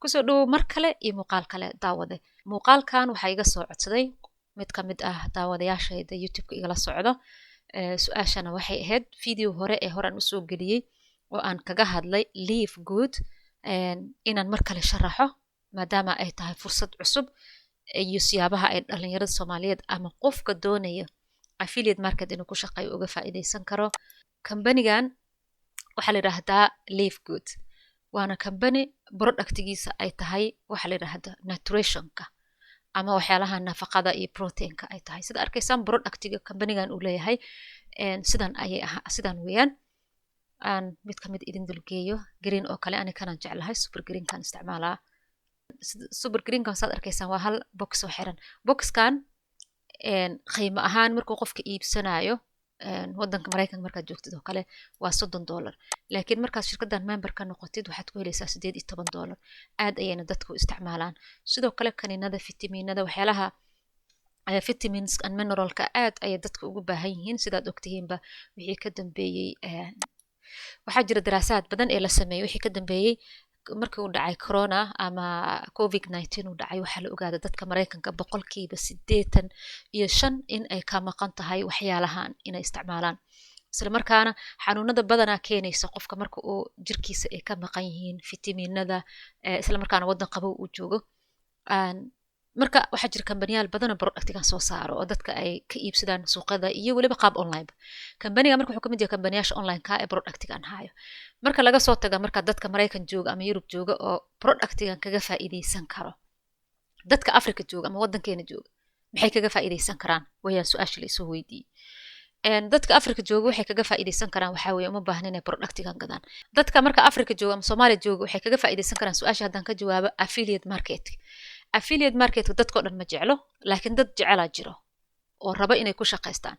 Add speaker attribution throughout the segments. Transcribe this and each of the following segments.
Speaker 1: kusoo dhowow mar kale iyo muuqaal kale daawade. Muuqaalkan waxaa iga soo codsaday mid ka mid ah daawadayaashayda YouTube-ka igala socdo. Su-aashana waxay ahayd video hore ee horaan usoo geliyey oo aan kaga hadlay Live Good inaan mar kale sharaxo maadaama ay tahay fursad cusub iyo siyaabaha ay dhalinyarada Soomaaliyeed ama qofka doonaya affiliate market inuu ku shaqeeyo uga faa'iideysan karo. Kambanigan waxaa la yiraahdaa Live Good. waana company productigiisa ay tahay waxa la yiraahdaa nutritionka ama waxyaalaha nafaqada iyo proteinka ay tahay. Sida arkaysaan productiga companygan uu leeyahay sidan weeyaan. mid ka mid idin dulgeeyo green oo kale aniga kanaan jeclahay super green kan isticmaalaa. super green kan saad arkaysaan waa hal box oo xiran. boxkan qiimo ahaan markuu qofka iibsanayo wadanka Mareykanka markaad joogtid oo kale waa $30 laakiin markaad shirkadan member ka noqotid waxaad ku helaysaa $18 aad ayayna dadku isticmaalaan. sidoo kale kaniinada fitamiinada waxyaalaha vitamins and mineralka aad ayay dadku ugu baahan yihiin. sidaad ogtihiinba wixii ka dambeeyey waxaa jira daraasaad badan ee la sameeyey wixii ka dambeeyey markii uu dhacay corona ama covid-19 uu dhacay waxaa la ogaaday dadka Mareykanka 85% in ay ka maqan tahay waxyaalahan inay isticmaalaan. isla markaana xanuunada badanaa keenaysa qofka marka uu jirkiisa ay ka maqan yihiin fitamiinada isla markaana wadan qabow uu joogo. marka waxaa jira kambaniyaal badan oo productigan soo saaro oo dadka ay ka iibsadaan suuqada iyo waliba qaab online. kambaniga marka wuxuu ka mid yahay kambaniyaasha online-ka ee productigan hayo. marka laga soo tago marka dadka Mareykan jooga ama Yurub jooga oo productigan kaga faa'iideysan karo. dadka Afrika jooga ama wadankeena jooga maxay kaga faa'iideysan karaan wayaan su'aasha la isoo weydiiyey. dadka Afrika jooga waxay kaga faa'iideysan karaan waxa weeye uma baahna inay productigan gadaan. dadka marka Afrika jooga ama Soomaaliya jooga waxay kaga faa'iideysan karaan su'aasha haddaan ka jawaabo affiliate market. affiliate market dadko dhan ma jeclo laakiin dad jecela jiro oo raba inay ku shaqeystaan.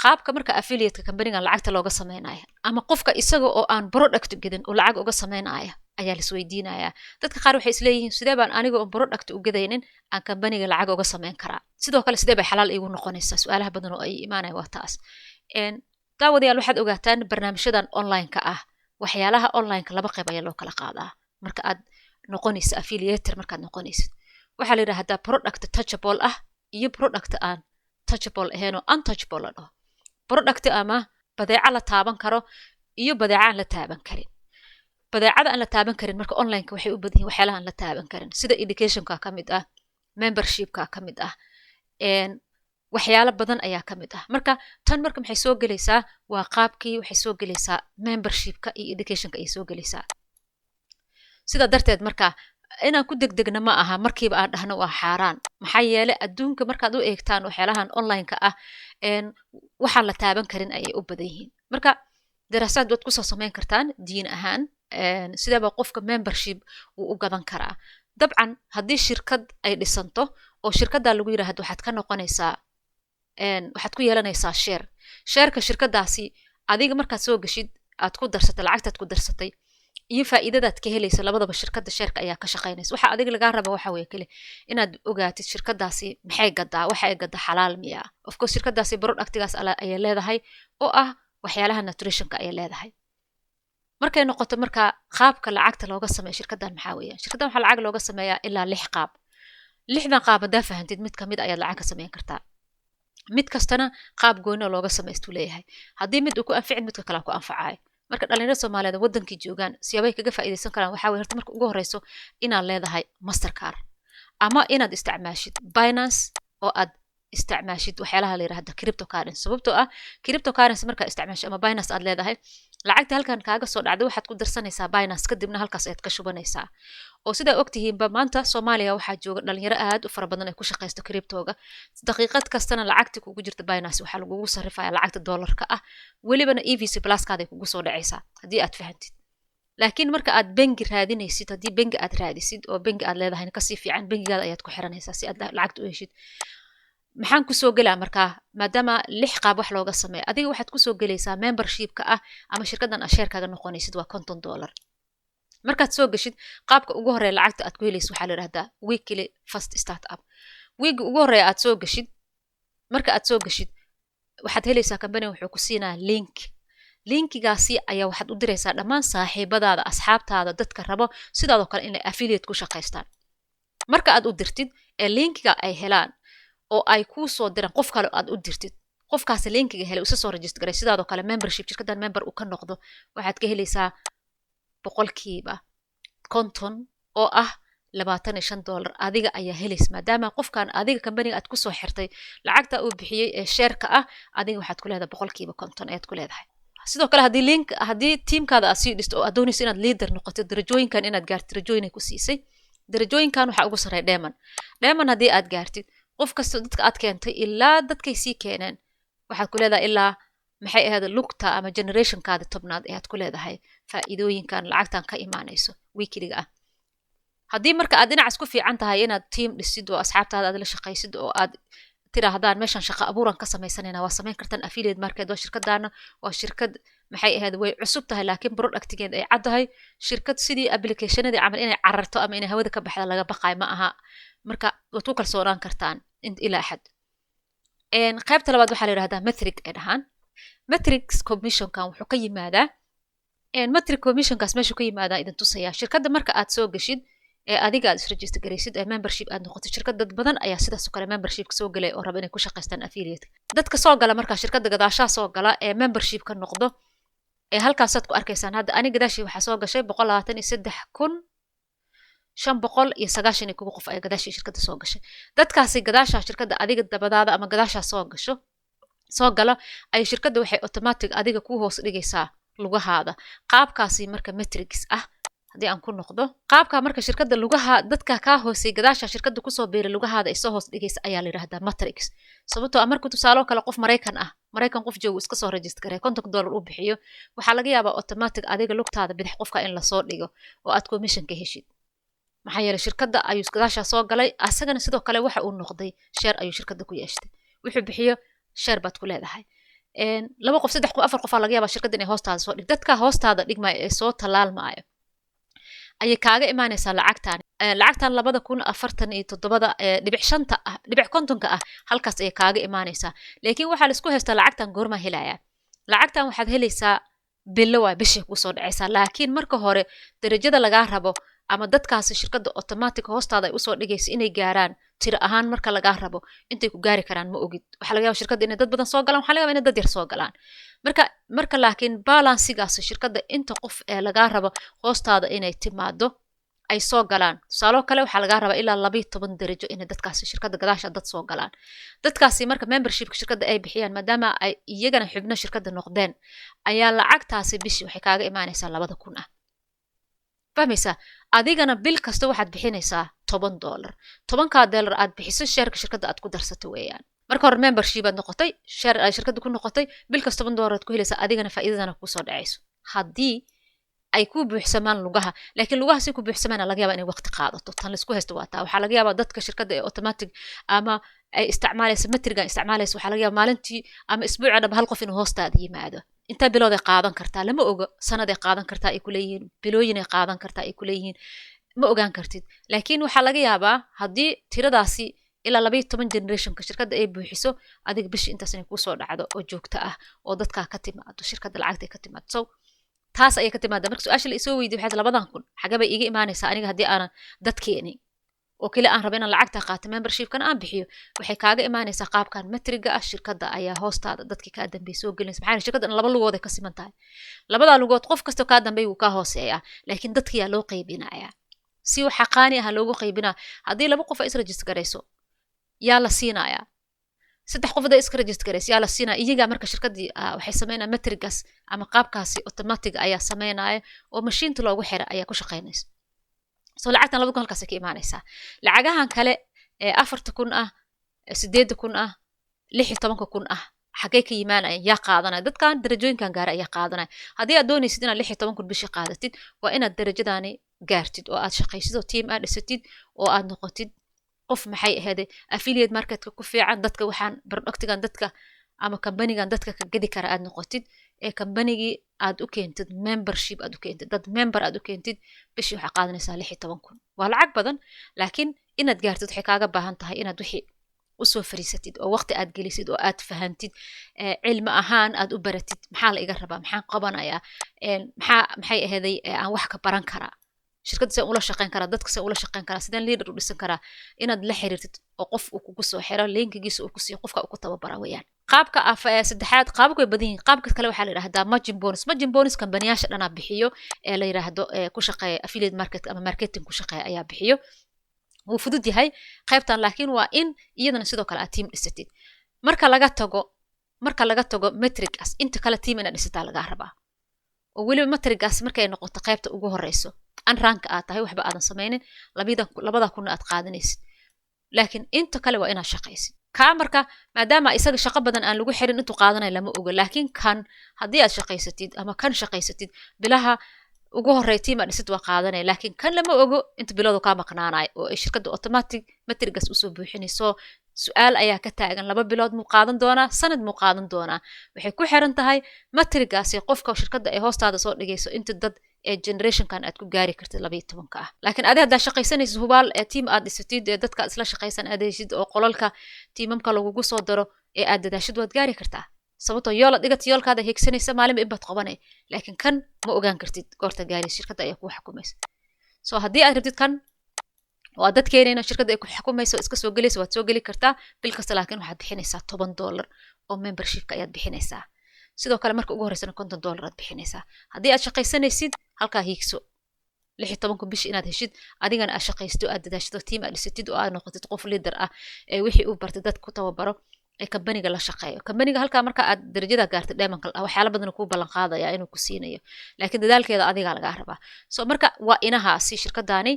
Speaker 1: qaabka marka affiliate company-gan lacagta looga sameeynaayo ama qofka isaga oo aan product gadin oo lacag uga sameeynaayo ayaa la isweydiinayaa. dadka qaar waxay isleeyihiin sidee baan aniga oo product u gadaynin aan company-ga lacag uga sameyn karaa. sidoo kale sidee bay xalaal igu noqonaysaa su'aalaha badan oo ay imaanaya waa taas. daawadayaal waxaad ogaataan barnaamijyadan online-ka ah waxyaalaha online-ka laba qayb ayaa loo kala qaadaa marka aad noqonaysa affiliator markaad noqonaysid. waxaa la yiraahdaa product touchable ah iyo product aan touchable ahayn oo untouchable ah. product ama badeeco la taaban karo iyo badeeco aan la taaban karin. badeecada aan la taaban karin marka online-ka waxay u badan yihiin waxyaalaha aan la taaban karin sida education-ka ka mid ah, membership-ka ka mid ah, waxyaalo badan ayaa ka mid ah. marka tan marka maxay soo gelaysaa waa qaabkii waxay soo gelaysaa membership-ka iyo education-ka ay soo gelaysaa. sida darteed marka inaan ku degdegna ma aha markiiba aan dhahno waa xaaraan. maxaa yeelay adduunka markaad u eegtaan waxyaalahan online-ka ah waxaan la taaban karin ayay u badan yihiin. marka daraasaad waad kusoo sameyn kartaan diin ahaan sideeba qofka membership uu u gadan karaa. dabcan haddii shirkad ay dhisanto oo shirkaddaa lagu yiraahdo waxaad ka noqonaysaa waxaad ku yeelanaysaa sheerka shirkadaasi adiga markaad soo gashid aad ku darsatay lacagtaad ku darsatay iyo faa'iidadaad ka helayso labadaba shirkadda sheerka ayaa ka shaqeynaysa. waxa adiga laga rabo waxa weeye kale inaad ogaatid shirkadaasi maxay gadaa waxa ay gadaa xalaal miya. of course shirkadaasi productigaas ayay leedahay oo ah waxyaalaha nutritionka ayay leedahay. markay noqoto marka qaabka lacagta looga sameeyo shirkadan maxaa weeyaan shirkadan waxa lacag looga sameeyaa ilaa 6 qaab. 6dan qaab hadaa fahantid mid kamid ayaad lacag ka sameyn kartaa. mid kastana qaab gooni oo looga sameeystuu leeyahay. haddii mid uu ku anficin midka kale ku anfacayo. marka dhalinyarada Soomaaliyeed wadankii joogaan siyaabay kaga faa'iideysan karaan waxa weeye horta marka ugu horeyso inaad leedahay Mastercard ama inaad isticmaashid Binance oo aad isticmaashid waxyaalaha la yiraahdo cryptocurrency. sababtoo ah cryptocurrency marka isticmaasho ama Binance aad leedahay lacagta halkan kaaga soo dhacday waxaad ku darsanaysaa Binance kadibna halkaas ayaad ka shubanaysaa. oo sida ogtihiinba maanta Soomaaliya waxaa jooga dhalinyaro aad u fara badan ay ku shaqeysto cryptoga. daqiiqad kastana lacagta kugu jirta Binance waxaa lagugu sarifayaa lacagta dollarka ah walibana EVC Plus-kaada ay kugu soo dhacaysaa haddii aad fahantid. laakiin marka aad bangi raadinaysid haddii bangi aad raadisid oo bangi aad leedahay ka sii fiican bangigaada ayaad ku xiranaysaa si aad lacagta u heshid. maxaan ku soo galaa markaa maadaama 6 qaab wax looga sameeyo adiga waxaad ku soo galaysaa membership-ka ah ama shirkadan aad sheerkaaga noqonaysid waa $50. markaad soo gashid qaabka ugu horeeya lacagta aad ku helaysid waxaa la yiraahdaa weekly first startup. week ugu horeeya aad soo gashid marka aad soo gashid waxaad helaysaa company wuxuu ku siinaa linkigaasi ayaa waxaad u diraysaa dhammaan saaxiibadaada asxaabtaada dadka rabo sidaadoo kale inay affiliate ku shaqaystaan marka aad u dirtid ee linkiga ay helaan oo ay kuu soo diraan qof kale aad u dirtid qofkaasi linkiga helay isa soo register garay sidaadoo kale membership shirkaddan member uu ka noqdo waxaad ka helaysaa boqolkiiba 50 oo ah $25 adiga ayaa helaysa maadaama qofkan adiga company aad ku soo xirtay lacagta uu bixiyay ee share-ka ah adiga waxaad ku leedahay boqolkiiba 50 ayaad ku leedahay sidoo kale haddii teamkaada aad sii dhisto oo aad doonayso inaad leader noqoto darajooyinkan inaad gaartid darajooyin ku siisay darajooyinkan waxa ugu sareeya Diamond haddii aad gaartid qof kasta dadka aad keentay ilaa dadkay sii keeneen waxaad ku leedahay ilaa maxay ahayd lugta ama generationkaada tobnaad ayaad ku leedahay faa'iidooyinkan lacagtan ka imaanayso weekliga ah haddii marka aad dhinac isku fiican tahay inaad team dhisid oo asxaabtaada aad la shaqaysid oo aad tiraahdaan meeshan shaqo abuuran ka samaysanayna waa samayn kartaan affiliate market waa shirkadaana waa shirkad maxay ahayd way cusub tahay laakiin productigeed ay caddahay shirkad sidii applicationadii camal inay cararto ama inay hawada ka baxda laga baqay ma aha marka waad ku kalsoonaan kartaan ilaa xad qaybta labaad waxaa la yidhahdaa metric ay dhahaan metrics commissionkan wuxuu ka yimaadaa metric commissionkaas meeshuu ka yimaadaa idin tusayaa shirkadda marka aad soo gashid ee adiga aad isregister garaysid ee membership aad noqotid shirkad dad badan ayaa sidaas oo kale membership soo galay oo raba inay ku shaqaystaan affiliate dadka soo gala marka shirkadda gadaashaa soo gala ee membership ka noqdo ee halkaasaad ku arkaysaan hadda aniga gadaashii waxaa soo gashay 123,590 qof ayaa gadaashii shirkadda soo gashay dadkaasi gadaashaa shirkadda adiga dabadaada ama gadaashaa soo gala ay shirkadda waxay automatic adiga ku hoos dhigaysaa lugahaada qaabkaasi marka metrics ah haddii aan ku noqdo qaabka marka shirkadda lugaha dadka ka hoosay gadaasha shirkadda ku soo beeray lugahaada ay soo hoos dhigaysa ayaa la yiraahdaa matrix sababtoo ah markuu tusaalo kale qof Mareykan qof joogo iska soo register garay $50 uu bixiyo waxa laga yaabaa automatic adiga lugtaada bidix qofka in la soo dhigo oo aad commission ka heshid maxaa yeelay shirkadda ayuu gadaasha soo galay asagana sidoo kale waxa uu noqday share ayuu shirkadda ku yeeshtay wuxuu bixiyo share baad ku leedahay laba qof saddex qof afar qof laga yaabaa shirkadda inay hoostaada soo dhig dadka hoostaada dhigmay ee soo talaalmaayo ayay kaaga imaanaysaa lacagtan 2047.5 ah halkaas ayay kaaga imaanaysaa laakiin waxaa la isku haystaa lacagtan goorma helayaa lacagtan waxaad helaysaa bilo waa bishii ku soo dhacaysaa laakiin marka hore darajada laga rabo ama dadkaasi shirkadda automatic hoostaada ay u soo dhigayso inay gaaraan tiro ahaan marka laga rabo intay ku gaari karaan ma ogid waxa laga yaabaa shirkadda inay dad badan soo galaan waxa laga yaabaa inay dad yar soo galaan marka laakiin balansigaas shirkadda inta qof ee laga rabo hoostaada inay timaado ay soo galaan tusaalo kale waxa laga rabaa ilaa 12 darajo inay dadkaasi shirkadda gadaasha dad soo galaan dadkaasi marka membership shirkadda ay bixiyaan maadaama ay iyagana xubno shirkadda noqdeen ayaa lacagtaasi bishii waxay kaaga imaanaysaa 2,000 ah fahmaysa adigana bil kasta waxaad bixinaysaa $10 $10 aad bixiso sharka shirkadda aad ku darsato weeyaan marka hore membership aad noqotay share ay shirkadda ku noqotay bil kasta $10 aad ku helaysaa adigana faa'iidadana ku soo dhacayso haddii ay ku buuxsamaan lugaha laakiin lugaha si ku buuxsamaan laga yaabaa inay waqti qaadato tan la isku haysto waa taa waxa laga yaabaa dadka shirkadda ee automatic ama ay isticmaalayso metriga isticmaalayso waxa laga yaabaa maalintii ama isbuuca dhanba hal qof inuu hoostaada yimaado inta bilood ay qaadan kartaa lama oga sanad ay qaadan kartaa ay ku leeyihiin bilooyin ay qaadan kartaa ay ku leeyihiin ma ogaan kartid laakiin waxa laga yaabaa haddii tiradaasi ilaa 12 generationka shirkadda ay buuxiso adiga bishii intaas inay ku soo dhacdo oo joogto ah oo dadka ka timaado shirkadda lacagta ay ka timaado so taas ayay ka timaada marka su'aasha la isoo weydiiyay waxay 2,000 xagaba iiga imaanaysaa aniga haddii aan dadkeeni oo kale aan rabay inaan lacagta qaato membershipkan aan bixiyo waxay kaaga imaanaysaa qaabkan metriga ah shirkadda ayaa hoostaada dadkii ka dambeeyay soo gelinaysa maxaa shirkaddan laba lugood ay ka siman tahay labada lugood qof kasta ka dambeeyay uu ka hooseeyaa laakiin dadkii yaa loo qaybinayaa si waxa qaani ah loogu qaybinaa haddii laba qof ay is register garayso yaa la siinayaa saddex qof da iska register garayso yaa la siinaa iyaga marka shirkaddii waxay sameynaa metrigas ama qaabkaasi automatic ayaa sameynaya oo mashiinta loogu xira ayaa ku shaqeynaysa soo lacagtan 2,000 halkaas ka imaanaysaa lacagahan kale ee 4,000 ah 8,000 ah 16,000 ah xagee ka yimaanaya yaa qaadanaya dadkan darajooyinkan gaara ayaa qaadanaya haddii aad doonaysid inaad 16,000 bishii qaadatid waa inaad darajadaani gaartid oo aad shaqaysid oo team aad dhisatid oo aad noqotid qof maxay ahaydee affiliate marketka ku fiican dadka waxaan productigan dadka ama companygan dadka ka gadi kara aad noqotid ee companygii aad u keentid membership aad u keentid dad member aad u keentid bishii waxaa qaadanaysaa 16,000 waa lacag badan laakiin inaad gaartid waxay kaaga baahan tahay inaad wixii usoo fariisatid oo waqti aad gelisid oo aad fahantid cilmi ahaan aad u baratid maxaa la iga rabaa maxaan qabanayaa maxay aheeday aan wax ka baran karaa shirkadda saan ula shaqeyn karaa dadka saan ula shaqeyn karaa sideen leader u dhisan karaa inaad la xiriirtid oo qof uu kugu soo xiro linkigiisa uu ku siiyo qofka uu ku tababara weeyaan qaabka saddexaad qaabku way badan yihiin qaabka kale waxaa la yidhahdaa margin bonus kambaniyaasha dhanaa bixiyo ee la yidhaahdo ku shaqeeya affiliate market ama marketing ku shaqeeya ayaa bixiyo wuu fudud yahay qaybtan laakiin waa in iyadana sidoo kale aad team dhisatid marka laga tago metricaas inta kale team inaad dhisataa lagaa rabaa oo weliba metricaas markay noqoto qaybta ugu horeyso an ranka aad tahay waxba aadan samaynin labada kuna aad qaadanaysid laakiin inta kale waa inaad shaqaysid kaa marka maadaama isaga shaqo badan aan lagu xirin intuu qaadanay lama oga laakiin kan haddii aad shaqaysatid ama kan shaqaysatid bilaha ugu horey team aad dhisid waa qaadanaya laakiin kan lama ogo inta bilowdu kaa maqnaanayo oo ay shirkadda automatic metrigas usoo buuxinayso su-aal ayaa ka taagan 2 bilood muu qaadan doonaa sanad muu qaadan doonaa waxay ku xiran tahay metrigaasi qofka shirkadda ay hoostaada soo dhigayso inta dad ee generationkan aad ku gaari kartid 12 ah laakiin adiga haddaa shaqaysanaysid hubaal ee team aad dhisatid ee dadka isla shaqaysan aad heshid oo qolalka tiimamka lagugu soo daro ee aad dadaashid waad gaari kartaa sababtoo yoolad dhigata yoolkaada higsanaysa maalinba inbaad qabanay laakiin kan ma ogaan kartid goorta gaari shirkadda ayaa ku xukumaysa soo haddii aad rabtid kan waa dad keenayna shirkadda ay ku xukumayso iska soo gelaysa waad soo geli kartaa bil kasta laakiin waxaad bixinaysaa $10 oo membershipka ayaad bixinaysaa sidoo kale marka ugu horeysana $50 aad bixinaysaa haddii aad shaqaysanaysid halkaa hiigso 16 bish inaad heshid adigana aad shaqaysto aad dadaashado team aad dhisatid oo aad noqotid qof leader ah ee wixii uu bartay dad ku tababaro ee kambaniga la shaqeeyo kambaniga halkaa marka aad darajada gaartay diamondka waxyaalo badan ku ballan qaadaya inuu ku siinayo laakiin dadaalkeeda adiga laga rabaa soo marka waa inahaasi shirkadaani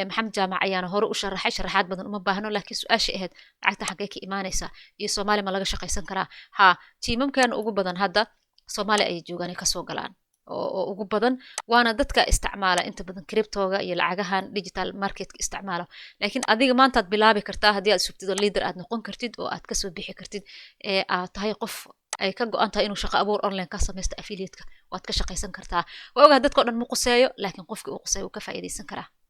Speaker 1: maxamed jaamac ayaana hore u sharaxay sharaxaad badan uma baahno laakiin su-aasha ahayd lacagta xaggee ka imaanaysa iyo Soomaali ma laga shaqaysan karaa ha tiimamkeena ugu badan hadda Soomaali ay joogaan ka soo galaan oo ugu badan waana dadka isticmaala inta badan cryptoga iyo lacagahan digital marketka isticmaala laakiin adiga maanta aad bilaabi kartaa haddii aad sugtid leader aad noqon kartid oo aad ka soo bixi kartid ee aad tahay qof ay ka go'an tahay inuu shaqo abuur online ka samaysto affiliate-ka waad ka shaqaysan kartaa waa ogahay dadka oo dhan ma quseeyo laakiin qofkii uu quseeyo uu ka faa'iideysan karaa